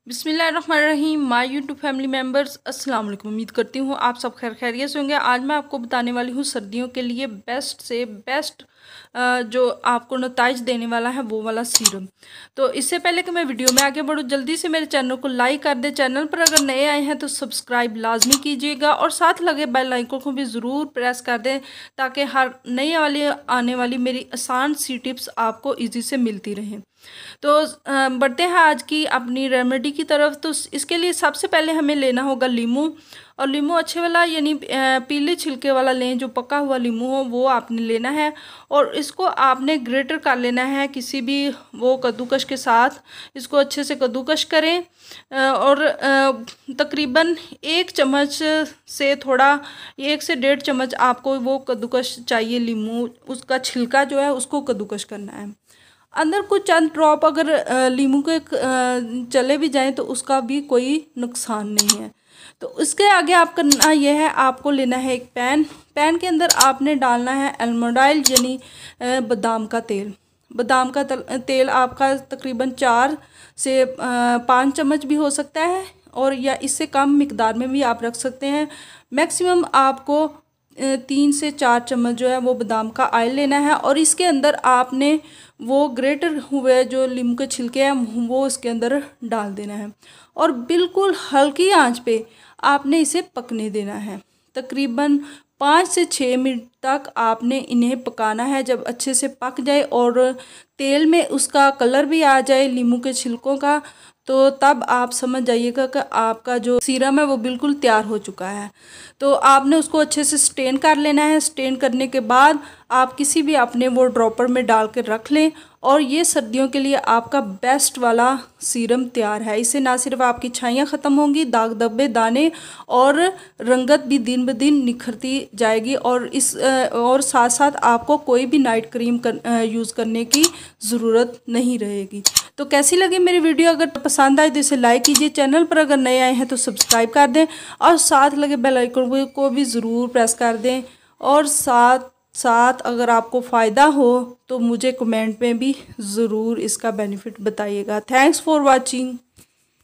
बिस्मिल्लाहिर्रहमानिर्रहीम। My YouTube family members, अस्सलाम वालेकुम। उम्मीद करती हूँ आप सब खैरियत से होंगे। आज मैं आपको बताने वाली हूँ सर्दियों के लिए बेस्ट से बेस्ट जो आपको नताइज देने वाला है वो वाला सीरम। तो इससे पहले कि मैं वीडियो में आगे बढ़ूँ, जल्दी से मेरे चैनल को लाइक कर दें। चैनल पर अगर नए आए हैं तो सब्सक्राइब लाजमी कीजिएगा और साथ लगे बेल आइकन को भी ज़रूर प्रेस कर दें ताकि हर नई वाली आने वाली मेरी आसान सी टिप्स आपको ईजी से मिलती रहें। तो बढ़ते हैं आज की अपनी रेमेडी की तरफ। तो इसके लिए सबसे पहले हमें लेना होगा लीमू, और लीमू अच्छे वाला यानी पीले छिलके वाला लें, जो पका हुआ लीमू हो वो आपने लेना है। और इसको आपने ग्रेटर कर लेना है किसी भी वो कद्दूकश के साथ। इसको अच्छे से कद्दूकश करें और तकरीबन 1 चम्मच से थोड़ा 1 से 1.5 चम्मच आपको वो कद्दूकश चाहिए। लीमू उसका छिलका जो है उसको कद्दूकश करना है। अंदर कुछ चंद ड्रॉप अगर लीमू के चले भी जाएं तो उसका भी कोई नुकसान नहीं है। तो इसके आगे आप करना यह है, आपको लेना है एक पैन के अंदर आपने डालना है आलमंड ऑयल यानी बादाम का तेल। बादाम का तेल आपका तकरीबन 4 से 5 चम्मच भी हो सकता है, और या इससे कम मिकदार में भी आप रख सकते हैं। मैक्सिमम आपको 3 से 4 चम्मच जो है वो बादाम का ऑयल लेना है, और इसके अंदर आपने वो ग्रेटर हुए जो लीमू के छिलके हैं वो इसके अंदर डाल देना है, और बिल्कुल हल्की आंच पे आपने इसे पकने देना है। तकरीबन 5 से 6 मिनट तक आपने इन्हें पकाना है। जब अच्छे से पक जाए और तेल में उसका कलर भी आ जाए लीमू के छिलकों का, तो तब आप समझ जाइएगा कि आपका जो सीरम है वो बिल्कुल तैयार हो चुका है। तो आपने उसको अच्छे से स्टेन कर लेना है। स्टेन करने के बाद आप किसी भी अपने वो ड्रॉपर में डाल कर रख लें, और ये सर्दियों के लिए आपका बेस्ट वाला सीरम तैयार है। इससे ना सिर्फ आपकी छाइयाँ ख़त्म होंगी, दाग धब्बे दाने और रंगत भी दिन ब दिन निखरती जाएगी, और साथ साथ आपको कोई भी नाइट क्रीम यूज़ करने की ज़रूरत नहीं रहेगी। तो कैसी लगी मेरी वीडियो? अगर पसंद आए तो इसे लाइक कीजिए। चैनल पर अगर नए आए हैं तो सब्सक्राइब कर दें, और साथ लगे बेल आइकन को भी ज़रूर प्रेस कर दें। और साथ अगर आपको फ़ायदा हो तो मुझे कमेंट में भी ज़रूर इसका बेनिफिट बताइएगा। Thanks for watching.